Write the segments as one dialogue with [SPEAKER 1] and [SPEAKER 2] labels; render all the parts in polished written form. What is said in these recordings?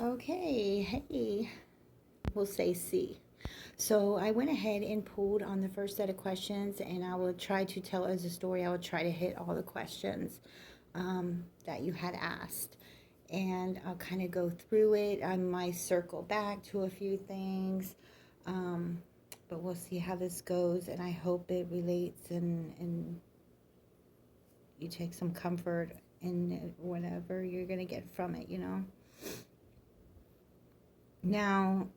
[SPEAKER 1] Okay, hey, we'll say C. So I went ahead and pulled on the first set of questions, and I will try to tell as a story. I will try to hit all the questions that you had asked, and I'll kind of go through it. I might circle back to a few things, um, but we'll see how this goes, and I hope it relates and you take some comfort in whatever you're gonna get from it. Now,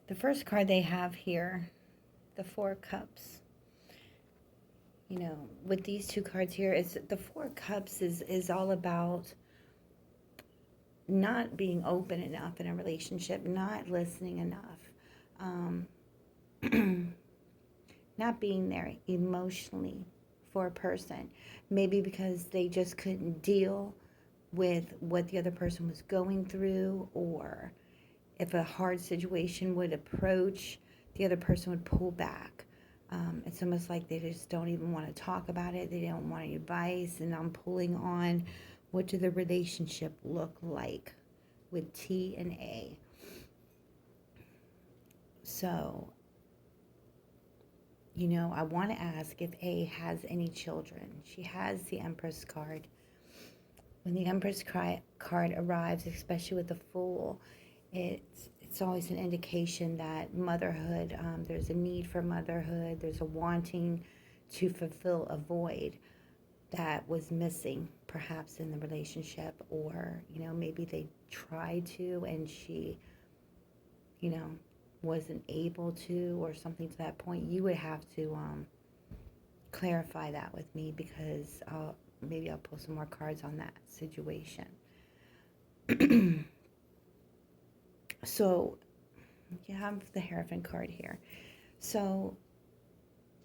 [SPEAKER 1] the first card they have here, the Four Cups. With these two cards here, is the Four Cups is all about not being open enough in a relationship, not listening enough, um, not being there emotionally for a person. Maybe because they just couldn't deal with what the other person was going through, or if a hard situation would approach, the other person would pull back. It's almost like they just don't even want to talk about it. They don't want any advice. And I'm pulling on, what do the relationship look like with T and A? So, I want to ask if A has any children. She has the Empress card. When the Empress card arrives, especially with the Fool, it's always an indication that motherhood, there's a need for motherhood, there's a wanting to fulfill a void that was missing perhaps in the relationship, or maybe they tried to and she you know wasn't able to, or something to that point. You would have to clarify that with me, because maybe I'll pull some more cards on that situation. So you have the Hierophant card here. So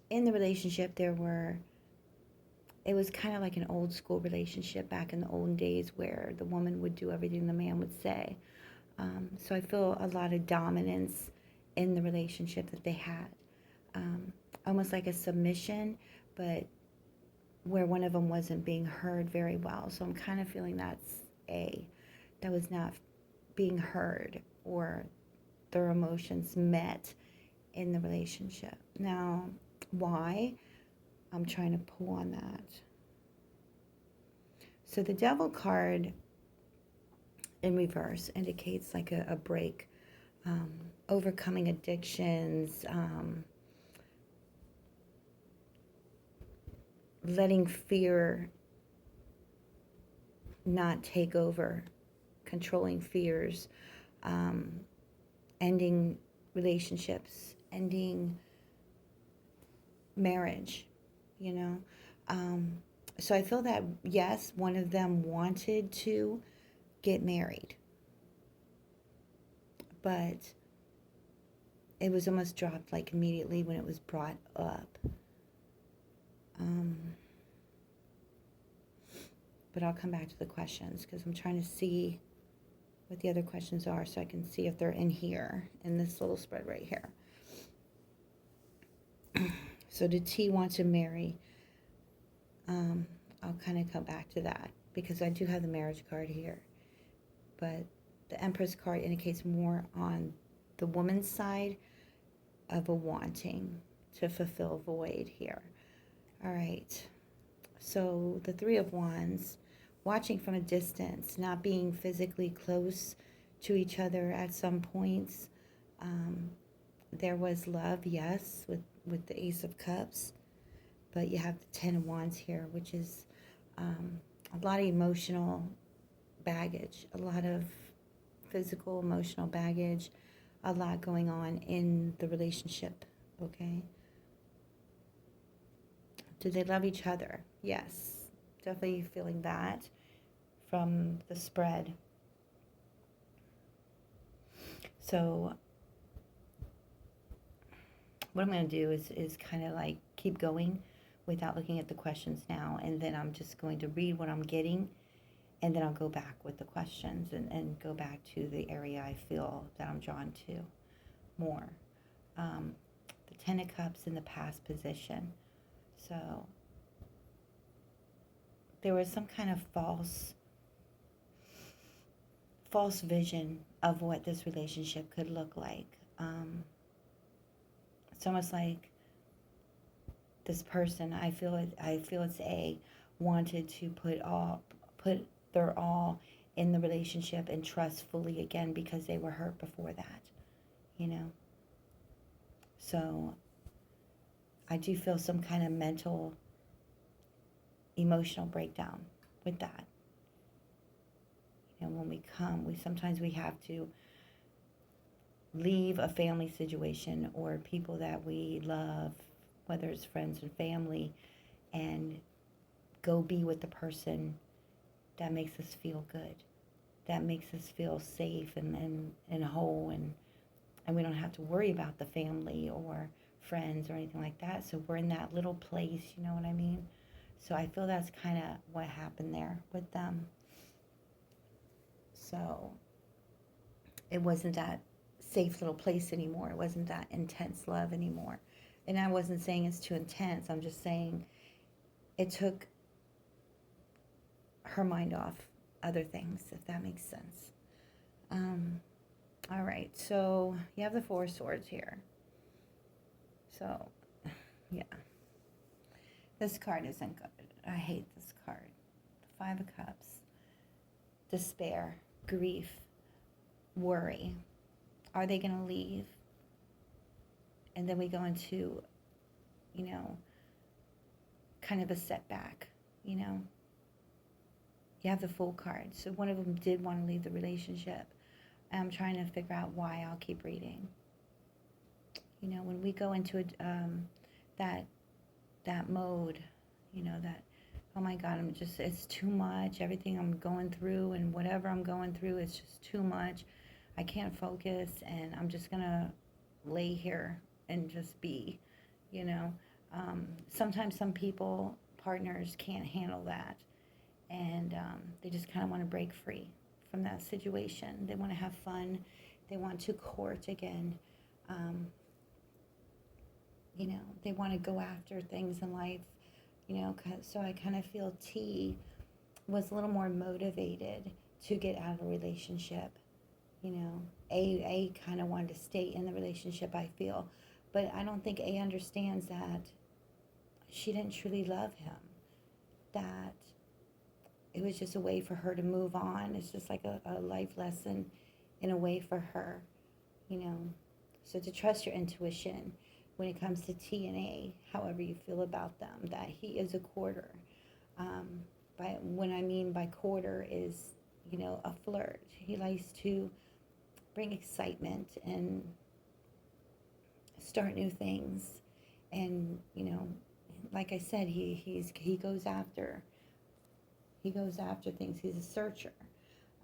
[SPEAKER 1] in the relationship, it was kind of like an old school relationship back in the olden days, where the woman would do everything the man would say. So I feel a lot of dominance in the relationship that they had. Almost like a submission, but where one of them wasn't being heard very well. So I'm kind of feeling that was not being heard, or their emotions met in the relationship. Now, why? I'm trying to pull on that. So the Devil card in reverse indicates like a break, overcoming addictions, letting fear not take over, controlling fears, ending relationships, ending marriage, you know. So I feel that, yes, one of them wanted to get married, but it was almost dropped like immediately when it was brought up. But I'll come back to the questions, because I'm trying to see what the other questions are, so I can see if they're in here, in this little spread right here. So did T want to marry? I'll kind of come back to that, because I do have the marriage card here. But the Empress card indicates more on the woman's side of a wanting to fulfill void here. All right. So the Three of Wands, watching from a distance, not being physically close to each other at some points. There was love, yes, with the Ace of Cups, but you have the Ten of Wands here, which is a lot of emotional baggage, a lot of physical, emotional baggage, a lot going on in the relationship, okay? Do they love each other? Yes, definitely feeling that from the spread. So what I'm going to do is kind of like keep going without looking at the questions now, and then I'm just going to read what I'm getting, and then I'll go back with the questions, and go back to the area I feel that I'm drawn to more. The Ten of Cups in the past position. So there was some kind of false false vision of what this relationship could look like. It's almost like this person, I feel it's A, wanted to put their all in the relationship and trust fully again because they were hurt before that, you know. So I do feel some kind of mental, emotional breakdown with that. You know, when we sometimes we have to leave a family situation or people that we love, whether it's friends and family, and go be with the person that makes us feel good, that makes us feel safe and whole, and we don't have to worry about the family or friends or anything like that. So we're in that little place, you know what I mean? So I feel that's kind of what happened there with them. So it wasn't that safe little place anymore. It wasn't that intense love anymore. And I wasn't saying it's too intense. I'm just saying it took her mind off other things, if that makes sense. All right, so you have the Four of Swords here. So, yeah. This card isn't good. I hate this card. The Five of Cups. Despair, grief, worry. Are they going to leave? And then we go into, you know, kind of a setback, you know. You have the Fool card. So one of them did want to leave the relationship. I'm trying to figure out why. I'll keep reading. You know, when we go into that mode, you know, that, oh my God, it's too much. Everything I'm going through and whatever I'm going through, it's just too much. I can't focus, and I'm just going to lay here and just be, you know. Sometimes some people, partners, can't handle that, and they just kind of want to break free from that situation. They want to have fun. They want to court again. You know, they want to go after things in life, you know. So I kind of feel T was a little more motivated to get out of a relationship. You know, A kind of wanted to stay in the relationship, I feel. But I don't think A understands that she didn't truly love him. That it was just a way for her to move on. It's just like a life lesson in a way for her, you know. So to trust your intuition when it comes to T and A, however you feel about them, that he is a quarter. What I mean by quarter is, you know, a flirt. He likes to bring excitement and start new things. And, you know, like I said, he goes after things. He's a searcher.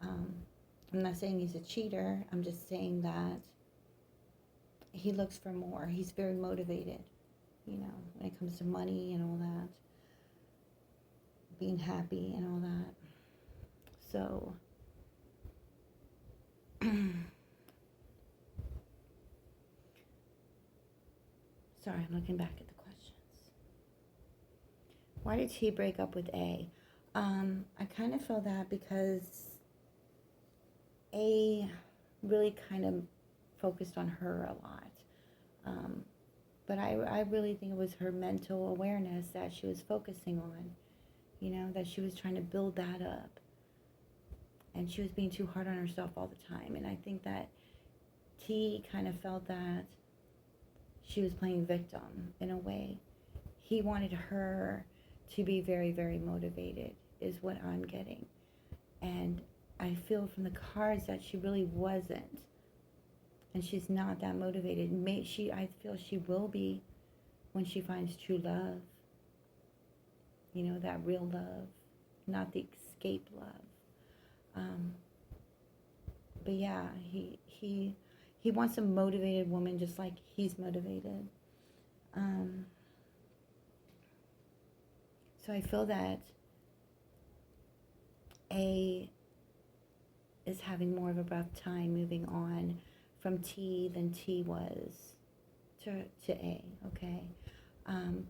[SPEAKER 1] I'm not saying he's a cheater. I'm just saying that he looks for more. He's very motivated, you know, when it comes to money and all that, being happy and all that. So, sorry, I'm looking back at the questions. Why did he break up with A? I kind of feel that because A really kind of focused on her a lot. But I really think it was her mental awareness that she was focusing on, you know, that she was trying to build that up. And she was being too hard on herself all the time. And I think that T kind of felt that she was playing victim in a way. He wanted her to be very, very motivated, is what I'm getting. And I feel from the cards that she really wasn't. And she's not that motivated. I feel she will be when she finds true love. You know, that real love, not the escape love. But yeah, he wants a motivated woman just like he's motivated. So I feel that A is having more of a rough time moving on from T than T was to A, okay?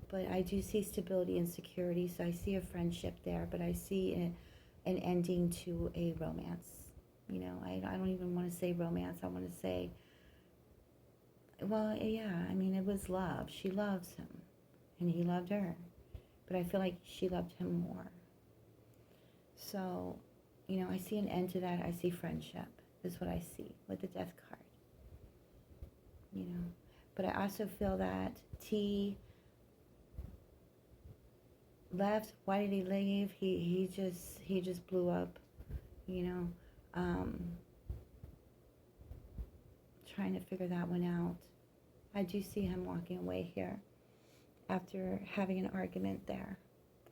[SPEAKER 1] But I do see stability and security, so I see a friendship there, but I see an ending to a romance, You know, I don't even want to say romance. I want to say, well, yeah, I mean, it was love. She loves him, and he loved her. But I feel like she loved him more. So, you know, I see an end to that. I see friendship, is what I see with the death card. You know, but I also feel that T left. Why did he leave? He just blew up. You know, trying to figure that one out. I do see him walking away here after having an argument there,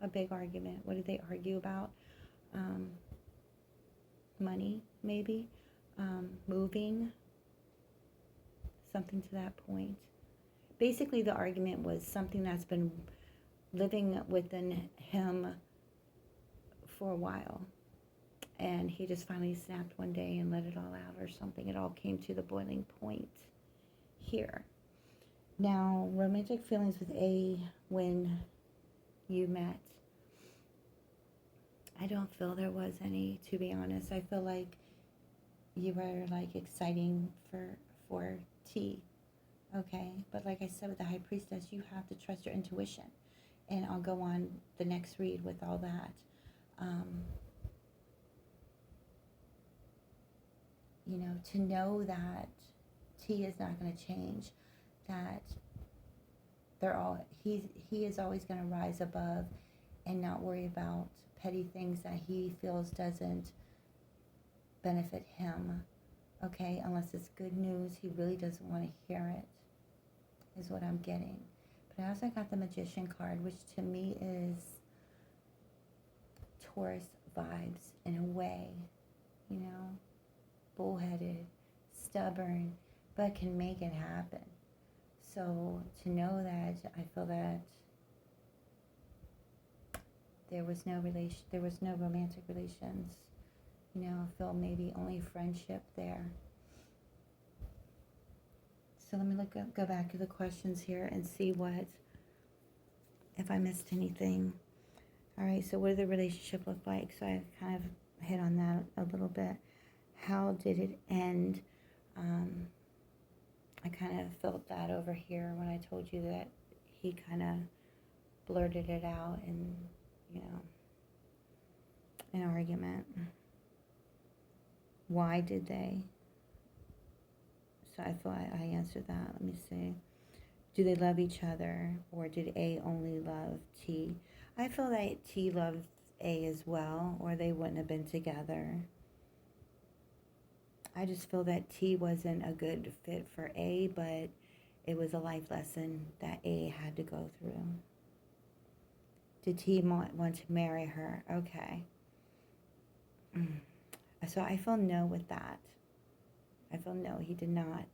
[SPEAKER 1] a big argument. What did they argue about? Money, maybe, moving, something to that point. Basically, the argument was something that's been living within him for a while, and he just finally snapped one day and let it all out or something. It all came to the boiling point here. Now, romantic feelings with A when you met. I don't feel there was any, to be honest. I feel like you were like exciting for T, okay? But like I said with the High Priestess, you have to trust your intuition. And I'll go on the next read with all that. You know, to know that T is not going to change, that he is always going to rise above and not worry about petty things that he feels doesn't benefit him, okay? Unless it's good news, he really doesn't want to hear it, is what I'm getting. But I also got the Magician card, which to me is Taurus vibes in a way, you know? Bullheaded, stubborn, but can make it happen. So to know that, I feel that there was no romantic relations. You know, I feel maybe only friendship there. So let me go back to the questions here and see if I missed anything. All right, so what did the relationship look like? So I kind of hit on that a little bit. How did it end? I kind of felt that over here when I told you that he kind of blurted it out in, you know, an argument. Why did they? So I thought I answered that. Let me see. Do they love each other, or did A only love T? I feel that T loved A as well, or they wouldn't have been together. I just feel that T wasn't a good fit for A, but it was a life lesson that A had to go through. Did T want to marry her? Okay. So I feel no with that. I feel no, he did not.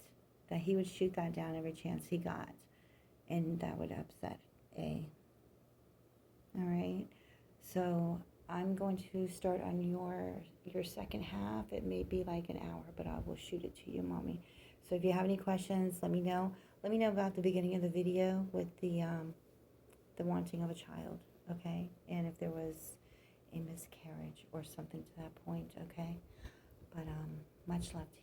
[SPEAKER 1] That he would shoot that down every chance he got. And that would upset A. All right. So I'm going to start on your second half. It may be like an hour, but I will shoot it to you, Mommy. So if you have any questions, let me know. Let me know about the beginning of the video with the wanting of a child, okay? And if there was a miscarriage or something to that point, okay? But much love to you.